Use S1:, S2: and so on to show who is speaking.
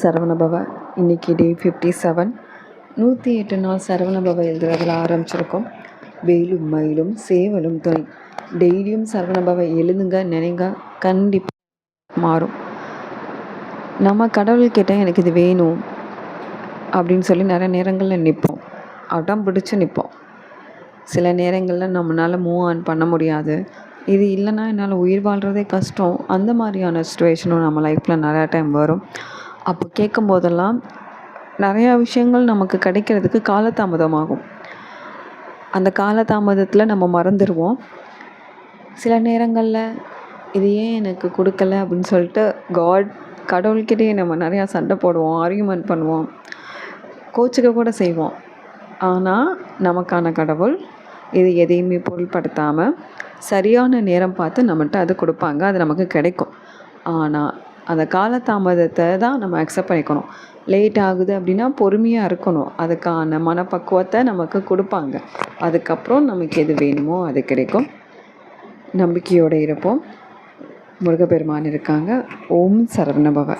S1: சரவணபவ. இன்றைக்கி டே 57. 108 நாள் சரவணபவ எழுதுறதில் ஆரம்பிச்சிருக்கோம். வேலும் மயிலும் சேவலும் துணை. டெய்லியும் சரவணபவ எழுதுங்க, நினைங்க, கண்டிப்பாக மாறும். நம்ம கடவுள்கிட்ட எனக்கு இது வேணும் அப்படின்னு சொல்லி நிறைய நேரங்களில் நிற்போம், அடம் பிடிச்சி நிற்போம். சில நேரங்களில் நம்மளால் மூவ் ஆன் பண்ண முடியாது. இது இல்லைன்னா என்னால் உயிர் வாழ்கிறதே கஷ்டம். அந்த மாதிரியான சுச்சுவேஷனும் நம்ம லைஃப்பில் நிறையா டைம் வரும். அப்போ கேட்கும் போதெல்லாம் நிறையா விஷயங்கள் நமக்கு கிடைக்கிறதுக்கு காலதாமதமாகும். அந்த காலதாமதத்தில் நம்ம மறந்துடுவோம். சில நேரங்களில் இது ஏன் எனக்கு கொடுக்கல அப்படின்னு சொல்லிட்டு கடவுள்கிட்டே நம்ம நிறையா சண்டை போடுவோம், ஆர்கியூமெண்ட் பண்ணுவோம், கோச்சிக்க கூட செய்வோம். ஆனால் நமக்கான கடவுள் இது எதையுமே பொருள்படுத்தாமல் சரியான நேரம் பார்த்து நம்மகிட்ட அது கொடுப்பாங்க. அது நமக்கு கிடைக்கும். ஆனால் அந்த காலதாமதத்தை தான் நம்ம அக்செப்ட் பண்ணிக்கணும். லேட் ஆகுது அப்படின்னா பொறுமையாக இருக்கணும். அதுக்கான மனப்பக்குவத்தை நமக்கு கொடுப்பாங்க. அதுக்கப்புறம் நமக்கு எது வேணுமோ அது கிடைக்கும். நம்பிக்கையோடு இருப்போம். முருகப்பெருமான் இருக்காங்க. ஓம் சரவணபவ.